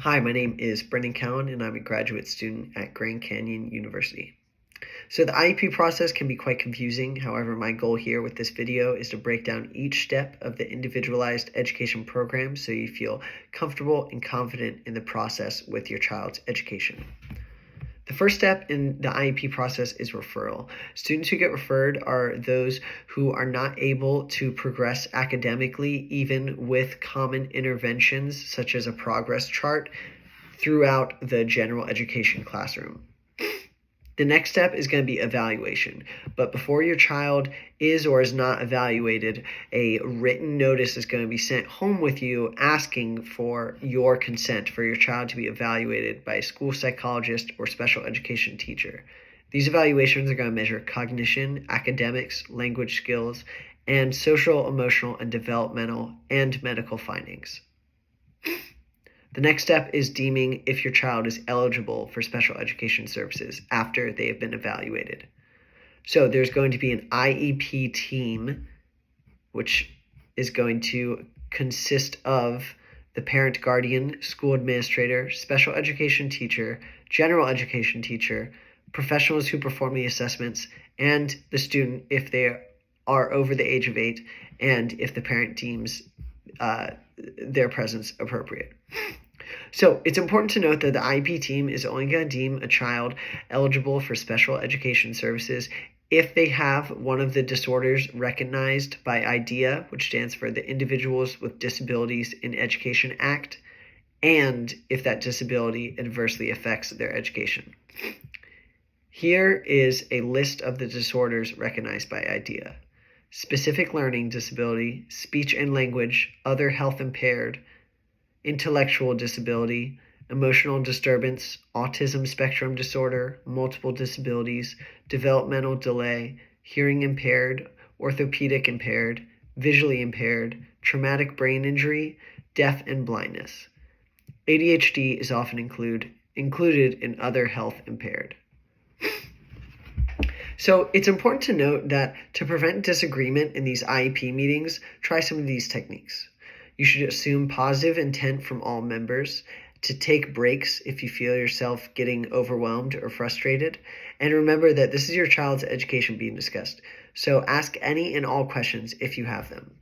Hi, my name is Brendan Cowan, and I'm a graduate student at Grand Canyon University. So the IEP process can be quite confusing. However, my goal here with this video is to break down each step of the individualized education program so you feel comfortable and confident in the process with your child's education. The first step in the IEP process is referral. Students who get referred are those who are not able to progress academically, even with common interventions such as a progress chart throughout the general education classroom. The next step is going to be evaluation. But before your child is or is not evaluated, a written notice is going to be sent home with you asking for your consent for your child to be evaluated by a school psychologist or special education teacher. These evaluations are going to measure cognition, academics, language skills, and social, emotional, and developmental and medical findings. The next step is deeming if your child is eligible for special education services after they have been evaluated. So there's going to be an IEP team, which is going to consist of the parent, guardian, school administrator, special education teacher, general education teacher, professionals who perform the assessments, and the student if they are over the age of 8 and if the parent deems their presence appropriate. So it's important to note that the IEP team is only going to deem a child eligible for special education services if they have one of the disorders recognized by IDEA, which stands for the Individuals with Disabilities in Education Act, and if that disability adversely affects their education. Here is a list of the disorders recognized by IDEA: specific learning disability, speech and language, other health impaired, intellectual disability, emotional disturbance, autism spectrum disorder, multiple disabilities, developmental delay, hearing impaired, orthopedic impaired, visually impaired, traumatic brain injury, deaf and blindness. ADHD is often included in other health impaired. So it's important to note that to prevent disagreement in these IEP meetings, try some of these techniques. You should assume positive intent from all members, to take breaks if you feel yourself getting overwhelmed or frustrated, and remember that this is your child's education being discussed, so ask any and all questions if you have them.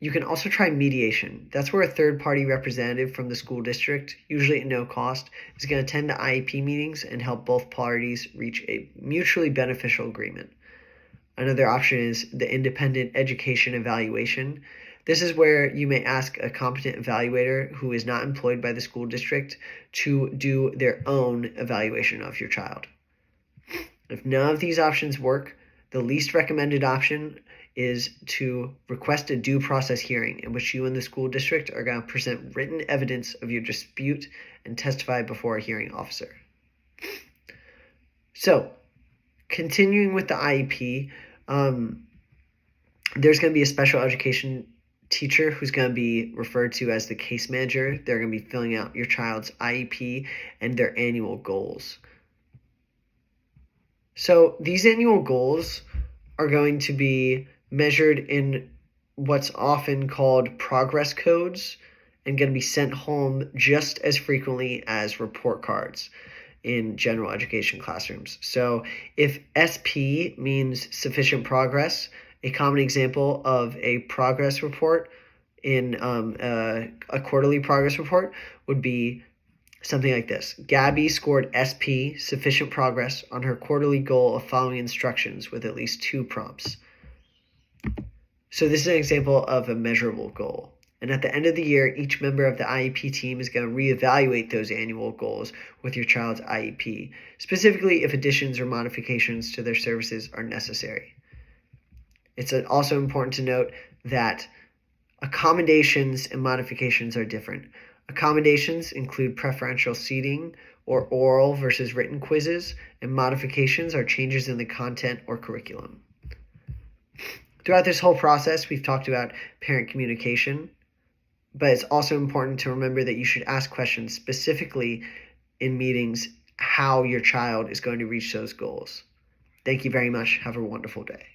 You can also try mediation. That's where a third-party representative from the school district, usually at no cost, is going to attend the IEP meetings and help both parties reach a mutually beneficial agreement. Another option is the independent education evaluation. This is where you may ask a competent evaluator who is not employed by the school district to do their own evaluation of your child. If none of these options work, the least recommended option is to request a due process hearing in which you and the school district are going to present written evidence of your dispute and testify before a hearing officer. So, continuing with the IEP, there's going to be a special education teacher who's going to be referred to as the case manager. They're going to be filling out your child's IEP and their annual goals. So these annual goals are going to be measured in what's often called progress codes and going to be sent home just as frequently as report cards in general education classrooms. So if SP means sufficient progress, a common example of a progress report in a quarterly progress report would be something like this. Gabby scored SP, sufficient progress, on her quarterly goal of following instructions with at least 2 prompts. So this is an example of a measurable goal. And at the end of the year, each member of the IEP team is going to reevaluate those annual goals with your child's IEP, specifically if additions or modifications to their services are necessary. It's also important to note that accommodations and modifications are different. Accommodations include preferential seating or oral versus written quizzes, and modifications are changes in the content or curriculum. Throughout this whole process, we've talked about parent communication, but it's also important to remember that you should ask questions specifically in meetings how your child is going to reach those goals. Thank you very much. Have a wonderful day.